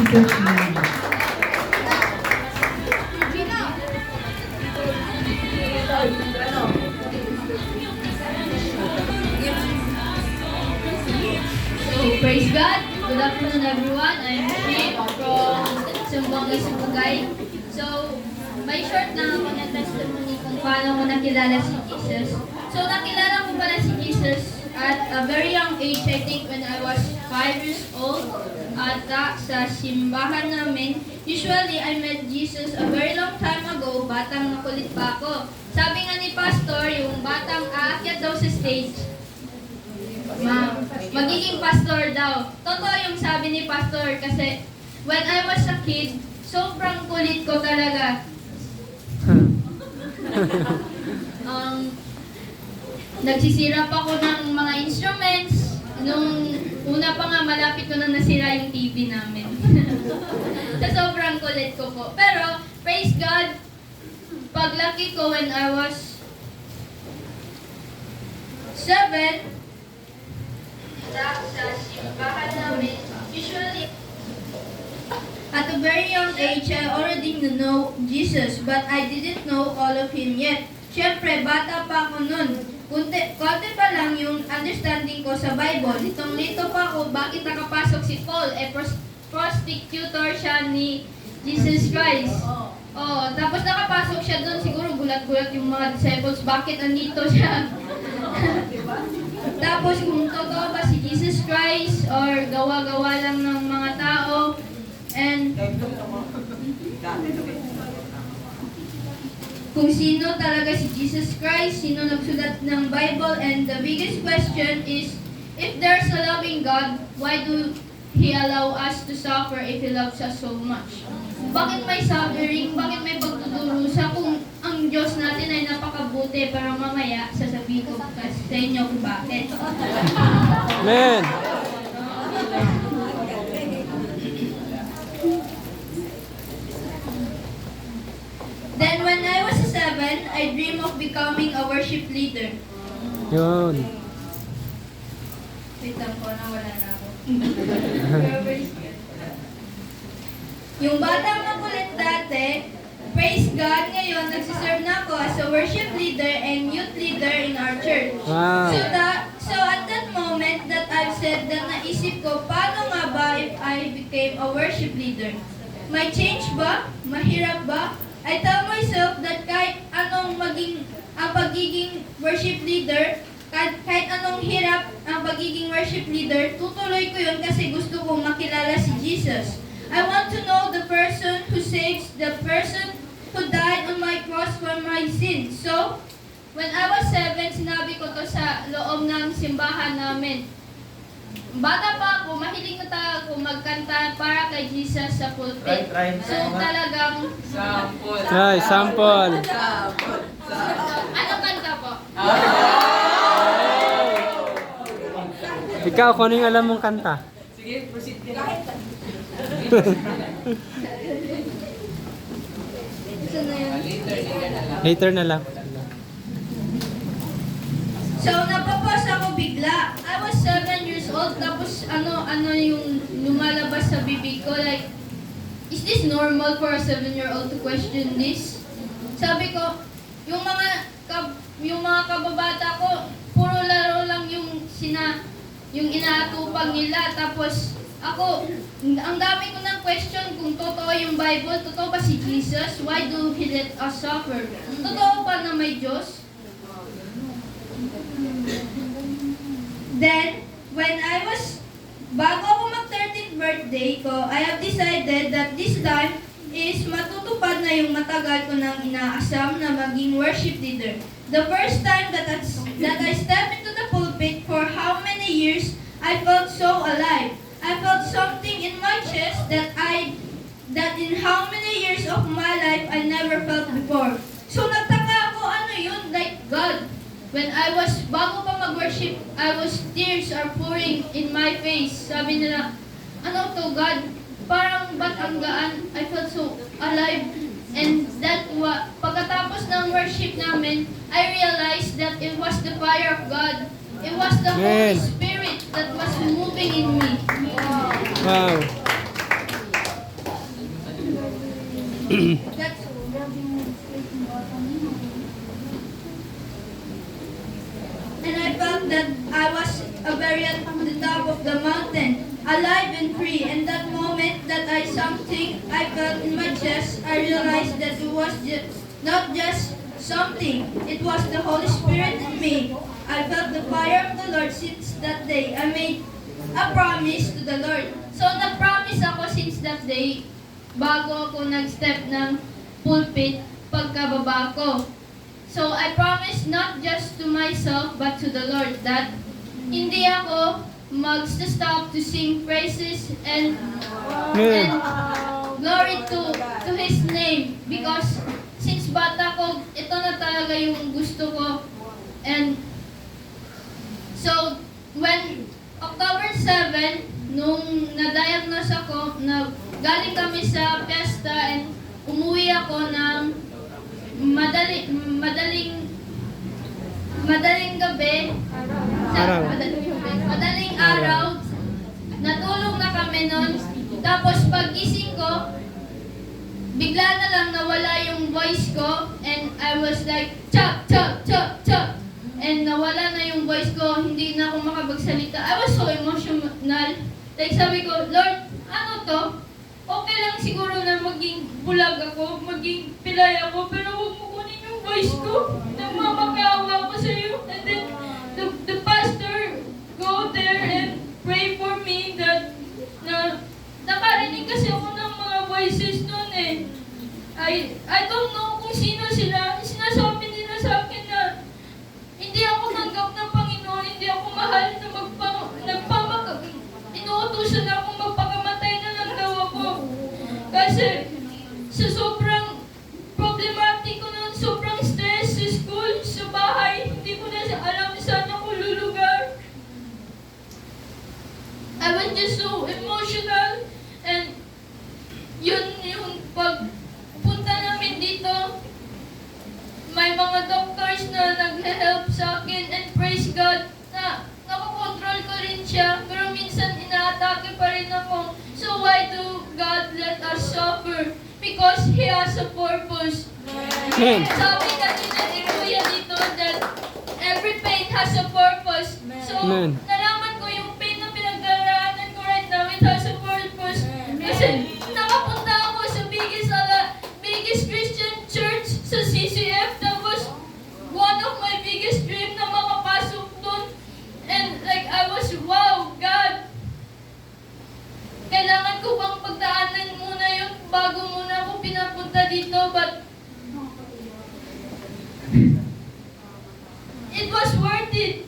Jesus' name. So, praise God. Good afternoon, everyone. I'm Shane from Sumbangay, Sumagay. So, may short na mga testimony kung paano ko nakilala si Jesus. So, nakilala ko pala si Jesus at a very young age, I think when I was 5 years old. At sa simbahan namin, usually I met Jesus a very long time ago, batang makulit pa ako. Sabi nga ni Pastor, yung batang aakyat daw sa stage, magiging pastor daw. Totoo yung sabi ni Pastor kasi when I was a kid, sobrang kulit ko talaga. Nagsisirap ako ng mga instruments. Nung una pa nga, malapit ko na nasira yung TV namin. Sa sobrang kulit ko po. Pero, praise God, paglaki ko when I was 7, sa simbahan namin, usually, at a very young age, I already know Jesus, but I didn't know all of Him yet. Siyempre, bata pa ako nun. Konti pa lang yung understanding ko sa Bible. Litong-lito pa ako, bakit nakapasok si Paul? Prosecutor siya ni Jesus Christ. Oh, tapos nakapasok siya doon, siguro gulat-gulat yung mga disciples, bakit andito siya? Tapos kung totoo ba si Jesus Christ or gawa-gawa lang ng mga tao, and kung sino talaga si Jesus Christ, sino nagsulat ng Bible, and the biggest question is, if there's a loving God, why do He allow us to suffer if He loves us so much? Bakit may suffering? Bakit may pagdudurusa kung ang Diyos natin ay napakabuti? Pero mamaya, sasabihin ko sa inyo kung bakit. Amen. Then when I was 7, I dreamed of becoming a worship leader. Yun. Wait lang po, nawala na ako. Yung batang makulit dati, praise God, ngayon nagsiserve na ako as a worship leader and youth leader in our church. Wow. So at that moment that I've said that naisip ko, paano nga ba if I became a worship leader? May change ba? Mahirap ba? I tell myself that kahit anong maging ang pagiging worship leader, kahit anong hirap ang pagiging worship leader, tutuloy ko yun kasi gusto kong makilala si Jesus. I want to know the person who saves, the person who died on my cross for my sins. So, when I was 7, sinabi ko to sa loob ng simbahan namin. Bata pa ako, mahilig na ako magkanta para kay Jesus sa pulpit. So talagang... Ay, sample. Anong kanta po? Ikaw, kung ano yung alam mong kanta? Sige, proceed ka. Gusto na yun? Later na lang. So napapos ako bigla. I was 7 years old, tapos ano yung lumalabas sa bibig ko, like, is this normal for a 7-year-old to question this? Sabi ko, yung mga kababata ko, puro laro lang yung inaatupag nila, tapos ako, ang dami ko ng question kung totoo yung Bible, totoo ba si Jesus? Why do He let us suffer? Totoo ba na may Diyos? Then, bago ako mag-13th birthday ko, I have decided that this time is matutupad na yung matagal ko nang inaasam na maging worship leader. The first time that I stepped into the pulpit for how many years, I felt so alive. I felt something in my chest that in how many years of my life I never felt before. So nagtaka ako, ano yun? Like God. When bago pa mag-worship, tears are pouring in my face. Sabi nila, ano to God? Parang ba't ang gaan? I felt so alive. And pagkatapos ng worship namin, I realized that it was the fire of God. It was the Holy Spirit that was moving in me. Wow. That's and I felt that I was very at the top of the mountain, alive and free. And that moment that I something I felt in my chest, I realized that it was not just something, it was the Holy Spirit in me. I felt the fire of the Lord since that day. I made a promise to the Lord. So nag-promise ako since that day, bago ako nag-step ng pulpit pagkababa ko. So I promise not just to myself but to the Lord that hindi ako mag-stop to sing praises and glory to His name, because since bata ko, ito na talaga yung gusto ko. And so when October 7, nung na-diagnose ako, galing kami sa piyesta and umuwi ako ng madaling gabi. Araw. Madaling araw. Natulog na kami nun. Tapos pagising ko, bigla na lang nawala yung voice ko and I was like, chop, chop, chop, chop. And nawala na yung voice ko, hindi na ako makapagsalita. I was so emotional. Like sabi ko, Lord, ano to? Okay lang siguro na maging bulag ako, maging pilay ako, pero huwag mo kunin yung voice ko. Nagmamakaawa ako sa iyo. And then, the pastor go there and pray for me that nakarinig kasi ako ng mga voices noon eh. I don't know kung sino sila. Sinasabi nila sa akin na hindi ako tanggap ng Panginoon, hindi ako mahal na inuutusan akong magpakamatay na lang daw ako. Kasi sa sobrang problematic ko noon, sobrang stress sa school, sa bahay, hindi ko na alam saan ako lulugar. I was just so emotional, and yun yung pagpunta namin dito, may mga doctors na nag-help sa akin, and praise God na nakokontrol ko rin siya, pero minsan inaatake pa rin ako. So why do God let us suffer? Because He has a purpose. Amen. Sabi kanina ni Kuya dito that every pain has a purpose. So, Amen. nalaman ko yung pain na pinagdaraanan ko right now, it has a purpose. Kasi nakapunta ako sa biggest Christian church sa CCF. That was one of my biggest dream na makapasok doon. And like I was, wow, God, kailangan ko bang pagdaanan muna yun bago muna ako pinapunta dito? But it was worth it.